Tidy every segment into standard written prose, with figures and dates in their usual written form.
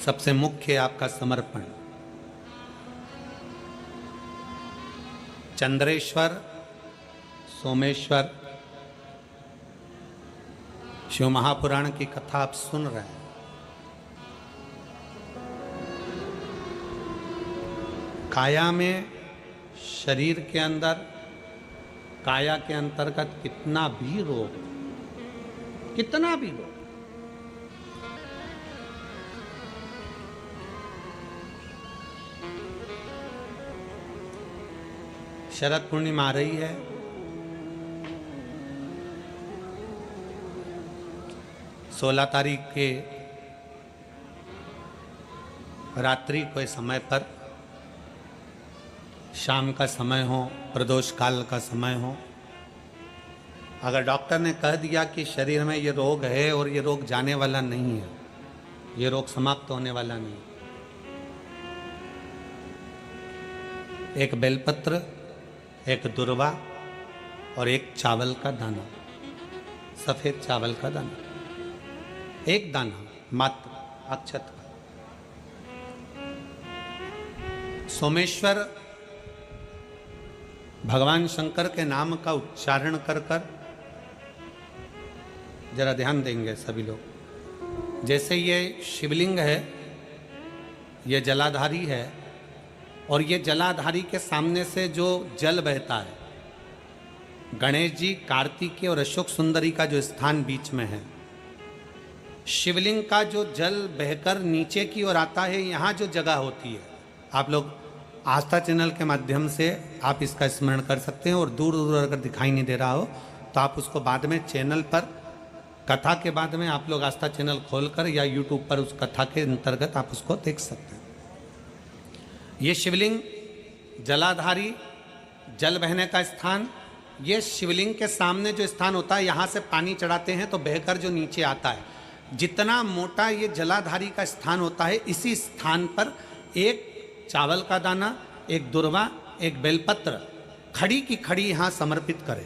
सबसे मुख्य आपका समर्पण। चंद्रेश्वर, सोमेश्वर, शिव महापुराण की कथा आप सुन रहे हैं। काया में, शरीर के अंदर, काया के अंतर्गत कितना भी रोग, कितना भी रोग, शरद पूर्णिमा आ रही है। सोलह तारीख के रात्रि के समय पर, शाम का समय हो, प्रदोष काल का समय हो, अगर डॉक्टर ने कह दिया कि शरीर में ये रोग है और ये रोग जाने वाला नहीं है, ये रोग समाप्त होने वाला नहीं, एक बेलपत्र, एक दुर्वा और एक चावल का दाना, सफेद चावल का दाना, एक दाना मात्र अक्षत का। सोमेश्वर भगवान शंकर के नाम का उच्चारण कर कर, जरा ध्यान देंगे सभी लोग। जैसे ये शिवलिंग है, ये जलाधारी है, और ये जलाधारी के सामने से जो जल बहता है, गणेश जी, कार्तिकेय और अशोक सुंदरी का जो स्थान बीच में है, शिवलिंग का जो जल बहकर नीचे की ओर आता है, यहाँ जो जगह होती है, आप लोग आस्था चैनल के माध्यम से आप इसका स्मरण कर सकते हैं। और दूर दूर अगर दिखाई नहीं दे रहा हो तो आप उसको बाद में चैनल पर, कथा के बाद में आप लोग आस्था चैनल खोलकर या यूट्यूब पर उस कथा के अंतर्गत आप उसको देख सकते हैं। ये शिवलिंग जलाधारी, जल बहने का स्थान, ये शिवलिंग के सामने जो स्थान होता है, यहाँ से पानी चढ़ाते हैं तो बहकर जो नीचे आता है, जितना मोटा ये जलाधारी का स्थान होता है, इसी स्थान पर एक चावल का दाना, एक दुर्वा, एक बेलपत्र खड़ी की खड़ी यहाँ समर्पित करें।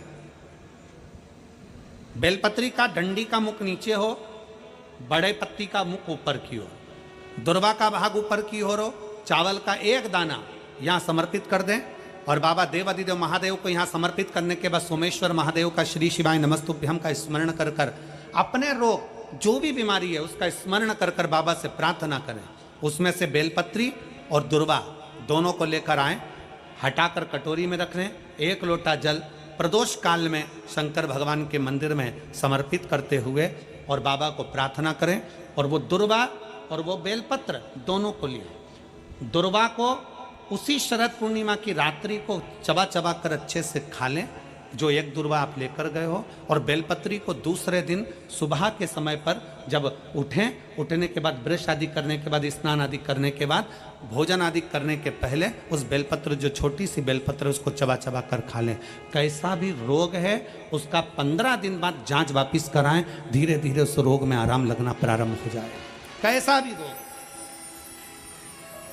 बेलपत्री का डंडी का मुख नीचे हो, बड़े पत्ती का मुख ऊपर की ओर, दुर्वा का भाग ऊपर की ओर हो, चावल का एक दाना यहाँ समर्पित कर दें। और बाबा देवादिदेव महादेव को यहाँ समर्पित करने के बाद सोमेश्वर महादेव का श्री शिवाय नमस्तुभ्यम का स्मरण कर कर अपने रोग, जो भी बीमारी है उसका स्मरण कर कर बाबा से प्रार्थना करें। उसमें से बेलपत्री और दुर्वा दोनों को लेकर आएं, हटाकर कटोरी में रख लें। एक लोटा जल प्रदोष काल में शंकर भगवान के मंदिर में समर्पित करते हुए और बाबा को प्रार्थना करें। और वो दुर्वा और वो बेलपत्र दोनों को लिए, दुर्वा को उसी शरद पूर्णिमा की रात्रि को चबा चबा कर अच्छे से खा लें, जो एक दुर्वा आप लेकर गए हो। और बेलपत्री को दूसरे दिन सुबह के समय पर जब उठने के बाद, ब्रश आदि करने के बाद, स्नान आदि करने के बाद, भोजन आदि करने के पहले उस बेलपत्र, जो छोटी सी बेलपत्र, उसको चबा चबा कर खा लें। कैसा भी रोग है उसका 15 दिन बाद जांच वापिस कराएं, धीरे धीरे उस रोग में आराम लगना प्रारंभ हो जाए। कैसा भी रोग।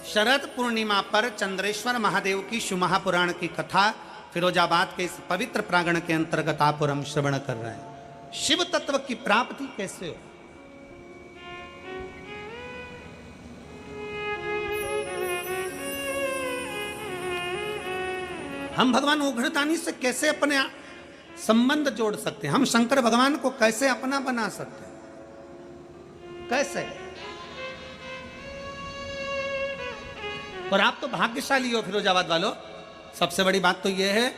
शरद पूर्णिमा पर चंद्रेश्वर महादेव की शिव महापुराण की कथा फिरोजाबाद के इस पवित्र प्रांगण के अंतर्गत आप और हम श्रवण कर रहे हैं। शिव तत्व की प्राप्ति कैसे हो? हम भगवान उग्रदानी से कैसे अपने संबंध जोड़ सकते हैं? हम शंकर भगवान को कैसे अपना बना सकते हैं? कैसे? और आप तो भाग्यशाली हो फिरोजाबाद वालों। सबसे बड़ी बात तो यह है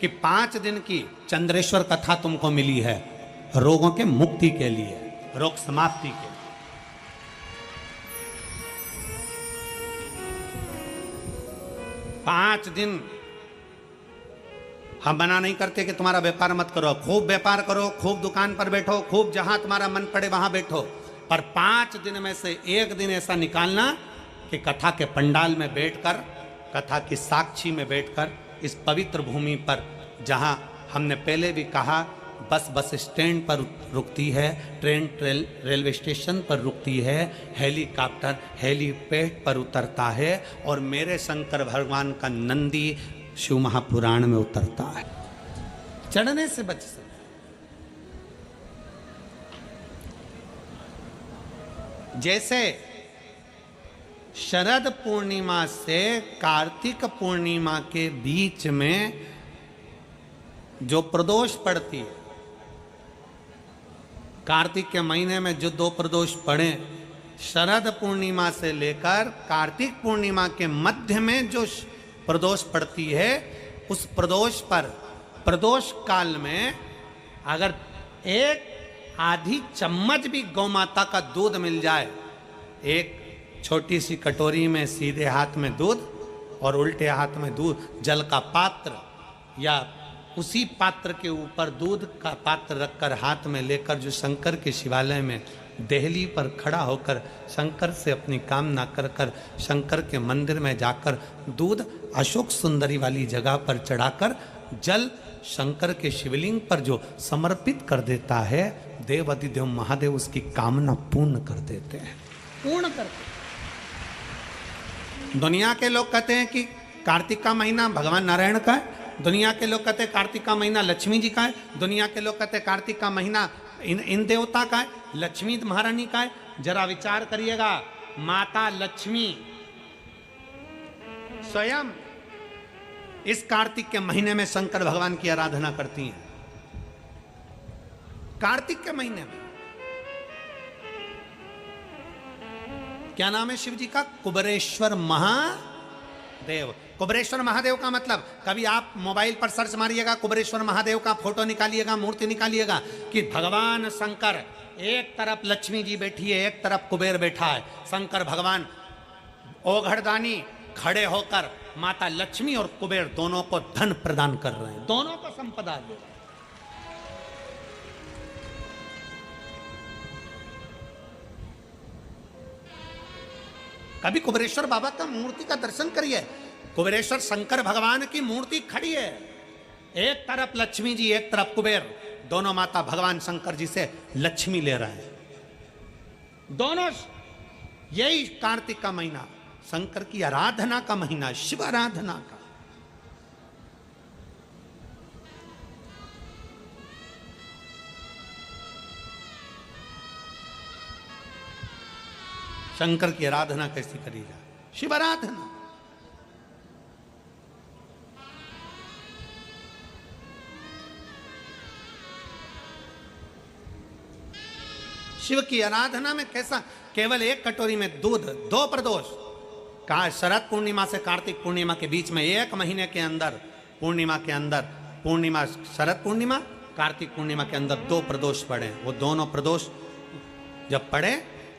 कि 5 दिन की चंद्रेश्वर कथा तुमको मिली है रोगों के मुक्ति के लिए, रोग समाप्ति के लिए। पांच दिन हम मना नहीं करते कि तुम्हारा व्यापार मत करो, खूब व्यापार करो, खूब दुकान पर बैठो, खूब जहां तुम्हारा मन पड़े वहां बैठो, पर 5 दिन में से एक दिन ऐसा निकालना कि कथा के पंडाल में बैठकर, कथा की साक्षी में बैठकर, इस पवित्र भूमि पर, जहां हमने पहले भी कहा बस स्टैंड पर रुकती है, ट्रेन रेलवे स्टेशन पर रुकती है, हेलीकॉप्टर हेलीपैड पर उतरता है, और मेरे शंकर भगवान का नंदी शिव महापुराण में उतरता है। चढ़ने से बच सकते। जैसे शरद पूर्णिमा से कार्तिक पूर्णिमा के बीच में जो प्रदोष पड़ती है, कार्तिक के महीने में जो 2 प्रदोष पड़े, शरद पूर्णिमा से लेकर कार्तिक पूर्णिमा के मध्य में जो प्रदोष पड़ती है, उस प्रदोष पर प्रदोष काल में अगर एक आधी चम्मच भी गौ माता का दूध मिल जाए, एक छोटी सी कटोरी में सीधे हाथ में दूध और उल्टे हाथ में दूध, जल का पात्र या उसी पात्र के ऊपर दूध का पात्र रखकर हाथ में लेकर जो शंकर के शिवालय में देहली पर खड़ा होकर शंकर से अपनी कामना कर कर शंकर के मंदिर में जाकर दूध अशोक सुंदरी वाली जगह पर चढ़ाकर जल शंकर के शिवलिंग पर जो समर्पित कर देता है, देवाधिदेव महादेव उसकी कामना पूर्ण कर देते हैं, पूर्ण करते हैं। दुनिया के लोग कहते हैं कि कार्तिक का महीना भगवान नारायण का है, दुनिया के लोग कहते हैं कार्तिक का महीना लक्ष्मी जी का है, दुनिया के लोग कहते हैं कार्तिक का महीना इन देवता का है, लक्ष्मी महारानी का है। जरा विचार करिएगा, माता लक्ष्मी स्वयं इस कार्तिक के महीने में शंकर भगवान की आराधना करती हैं। कार्तिक के महीने में क्या नाम है शिव जी का? कुबेरेश्वर महादेव। कुबेरेश्वर महादेव का मतलब, कभी आप मोबाइल पर सर्च मारिएगा, कुबेरेश्वर महादेव का फोटो निकालिएगा, मूर्ति निकालिएगा, कि भगवान शंकर एक तरफ लक्ष्मी जी बैठी है, एक तरफ कुबेर बैठा है। शंकर भगवान ओघड़दानी खड़े होकर माता लक्ष्मी और कुबेर दोनों को धन प्रदान कर रहे हैं, दोनों को संपदा दे रहे हैं। कभी कुबेरेश्वर बाबा का मूर्ति का दर्शन करिए, कुबेरेश्वर शंकर भगवान की मूर्ति खड़ी है, एक तरफ लक्ष्मी जी एक तरफ कुबेर, दोनों माता भगवान शंकर जी से लक्ष्मी ले रहे हैं दोनों। यही कार्तिक का महीना शंकर की आराधना का महीना, शिव आराधना का। शंकर की आराधना कैसी करी जाए? शिव आराधना। शिव की आराधना में कैसा, केवल एक कटोरी में दूध, 2 प्रदोष का शरद पूर्णिमा से कार्तिक पूर्णिमा के बीच में एक महीने के अंदर, पूर्णिमा के अंदर, पूर्णिमा शरद पूर्णिमा कार्तिक पूर्णिमा के अंदर 2 प्रदोष पड़े। वो दोनों प्रदोष जब पड़े,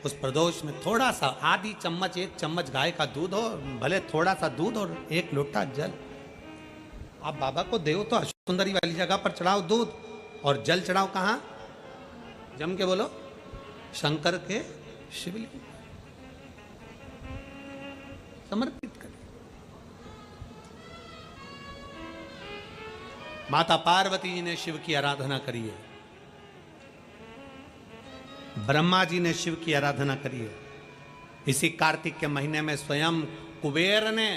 उस प्रदोष में थोड़ा सा, आधी चम्मच, 1 चम्मच गाय का दूध हो, भले थोड़ा सा दूध और 1 लोटा जल। आप बाबा को देव तो अशोक सुंदरी वाली जगह पर चढ़ाओ दूध, और जल चढ़ाओ कहाँ? जम के बोलो, शंकर के शिवलिंग समर्पित करें। माता पार्वती जी ने शिव की आराधना करी है, ब्रह्मा जी ने शिव की आराधना करी है। इसी कार्तिक के महीने में स्वयं कुबेर ने,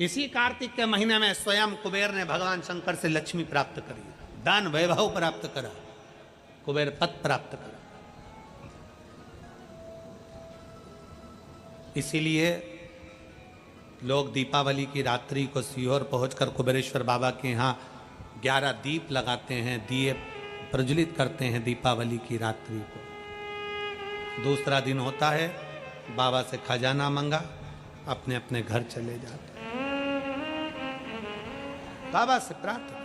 इसी कार्तिक के महीने में स्वयं कुबेर ने भगवान शंकर से लक्ष्मी प्राप्त करी, धन वैभव प्राप्त करा, कुबेर पद प्राप्त करा। इसीलिए लोग दीपावली की रात्रि को सीहोर पहुंचकर कुबेरेश्वर बाबा के यहाँ 11 दीप लगाते हैं, दिए प्रज्वलित करते हैं दीपावली की रात्रि को। दूसरा दिन होता है, बाबा से खजाना मंगा, अपने अपने घर चले जाते हैं, बाबा से प्रार्थना।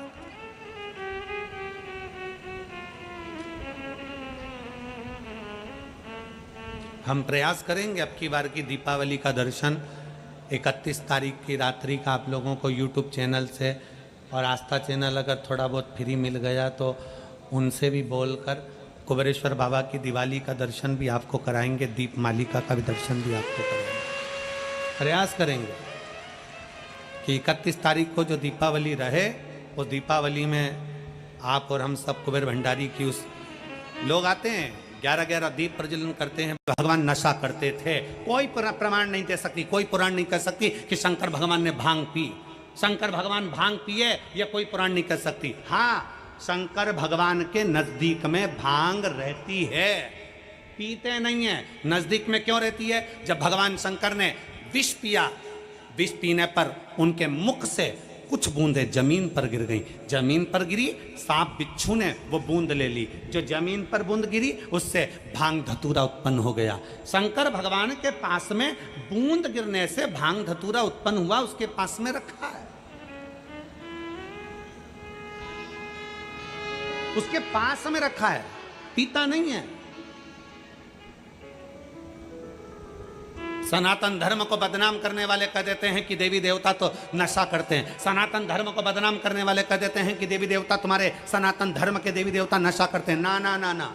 हम प्रयास करेंगे अब की बार की दीपावली का दर्शन 31 तारीख की रात्रि का आप लोगों को YouTube चैनल से, और आस्था चैनल अगर थोड़ा बहुत फ्री मिल गया तो उनसे भी बोलकर कुबेरेश्वर बाबा की दिवाली का दर्शन भी आपको कराएंगे, दीप मालिका का भी दर्शन भी आपको कराएंगे। प्रयास करेंगे कि 31 तारीख को जो दीपावली रहे, वो दीपावली में आप और हम सब कुबेर भंडारी की उस, लोग आते हैं 11-11 दीप प्रज्वलन करते हैं, भगवान नशा करते थे। कोई प्रमाण नहीं दे सकती, कोई पुराण नहीं कह सकती कि शंकर भगवान ने भांग पी, शंकर भगवान भांग पिए, यह कोई पुराण नहीं कह सकती। हाँ, शंकर भगवान के नजदीक में भांग रहती है, पीते नहीं है। नजदीक में क्यों रहती है? जब भगवान शंकर ने विष पिया, विष पीने पर उनके मुख से कुछ बूंदें जमीन पर गिर गई। जमीन पर गिरी, सांप बिच्छू ने वो बूंद ले ली। जो जमीन पर बूंद गिरी उससे भांग धतूरा उत्पन्न हो गया। शंकर भगवान के पास में बूंद गिरने से भांग धतूरा उत्पन्न हुआ, उसके पास में रखा है, उसके पास में रखा है, पीता नहीं है। सनातन धर्म को बदनाम करने वाले कह देते हैं कि देवी देवता तो नशा करते हैं। सनातन धर्म को बदनाम करने वाले कह देते हैं कि देवी देवता, तुम्हारे सनातन धर्म के देवी देवता नशा करते हैं। ना ना ना ना,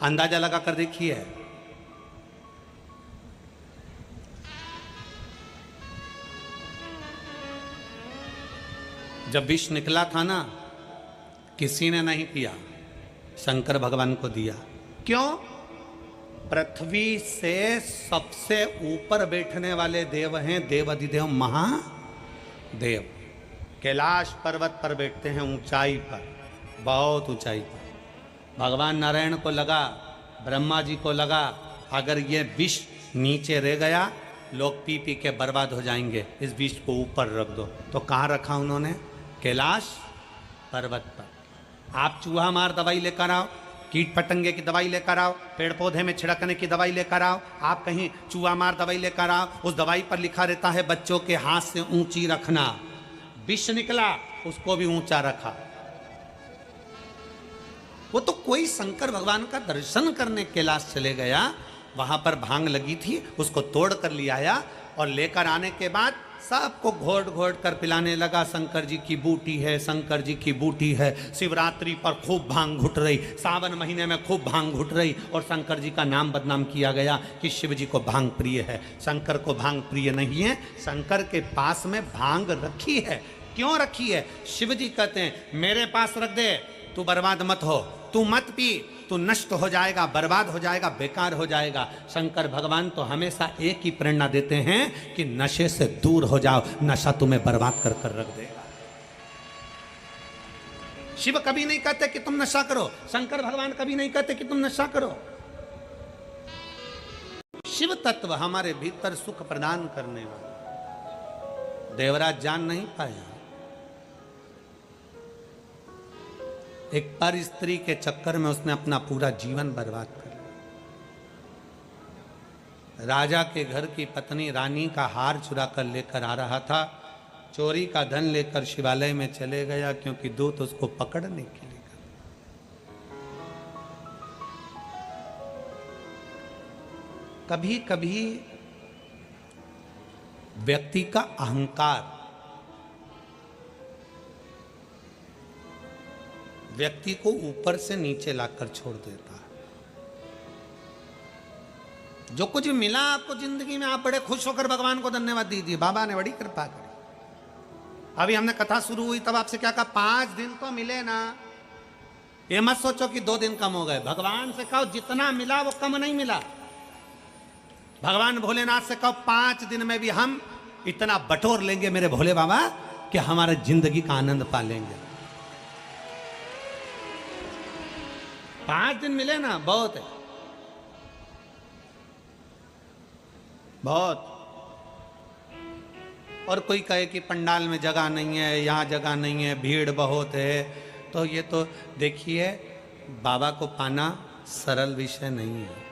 अंदाजा लगा कर देखिए। जब विष निकला था ना, किसी ने नहीं पिया, शंकर भगवान को दिया। क्यों? पृथ्वी से सबसे ऊपर बैठने वाले देव हैं देवाधिदेव महादेव। कैलाश पर्वत पर बैठते हैं, ऊंचाई पर, बहुत ऊंचाई पर। भगवान नारायण को लगा, ब्रह्मा जी को लगा, अगर ये विष नीचे रह गया लोग पी पी के बर्बाद हो जाएंगे, इस विष को ऊपर रख दो। तो कहाँ रखा उन्होंने? कैलाश पर्वत पर। आप चूहा मार दवाई लेकर आओ, कीट पतंगे की दवाई लेकर आओ, पेड़ पौधे में छिड़कने की दवाई लेकर आओ, आप कहीं चूहा मार दवाई लेकर आओ, उस दवाई पर लिखा रहता है बच्चों के हाथ से ऊंची रखना। विष निकला, उसको भी ऊंचा रखा। वो तो कोई शंकर भगवान का दर्शन करने कैलाश चले गया, वहां पर भांग लगी थी, उसको तोड़ कर ले आया और लेकर आने के बाद सबको घोट घोट कर पिलाने लगा। शंकर जी की बूटी है, शंकर जी की बूटी है। शिवरात्रि पर खूब भांग घुट रही, सावन महीने में खूब भांग घुट रही, और शंकर जी का नाम बदनाम किया गया कि शिव जी को भांग प्रिय है। शंकर को भांग प्रिय नहीं है। शंकर के पास में भांग रखी है। क्यों रखी है? शिव जी कहते हैं मेरे पास रख दे, तू बर्बाद मत हो, तू मत पी, तू नष्ट हो जाएगा, बर्बाद हो जाएगा, बेकार हो जाएगा। शंकर भगवान तो हमेशा एक ही प्रेरणा देते हैं कि नशे से दूर हो जाओ, नशा तुम्हें बर्बाद कर कर रख देगा। शिव कभी नहीं कहते कि तुम नशा करो, शंकर भगवान कभी नहीं कहते कि तुम नशा करो। शिव तत्व हमारे भीतर सुख प्रदान करने वाला। देवराज जान नहीं पाया, एक पर स्त्री के चक्कर में उसने अपना पूरा जीवन बर्बाद कर लिया। राजा के घर की पत्नी रानी का हार चुरा कर लेकर आ रहा था, चोरी का धन लेकर शिवालय में चले गया, क्योंकि दूत उसको पकड़ने के लिए गए। कभी कभी व्यक्ति का अहंकार व्यक्ति को ऊपर से नीचे लाकर छोड़ देता है। जो कुछ मिला आपको जिंदगी में, आप बड़े खुश होकर भगवान को धन्यवाद दीजिए, बाबा ने बड़ी कृपा करी। अभी हमने कथा शुरू हुई तब आपसे क्या कहा, 5 दिन तो मिले ना, ये मत सोचो कि 2 दिन कम हो गए। भगवान से कहो जितना मिला वो कम नहीं मिला। भगवान भोलेनाथ से कहो 5 दिन में भी हम इतना बटोर लेंगे मेरे भोले बाबा कि हमारे जिंदगी का आनंद पा लेंगे। 5 दिन मिले ना, बहुत है, बहुत। और कोई कहे कि पंडाल में जगह नहीं है, यहाँ जगह नहीं है, भीड़ बहुत है, तो ये तो देखिए बाबा को पाना सरल विषय नहीं है।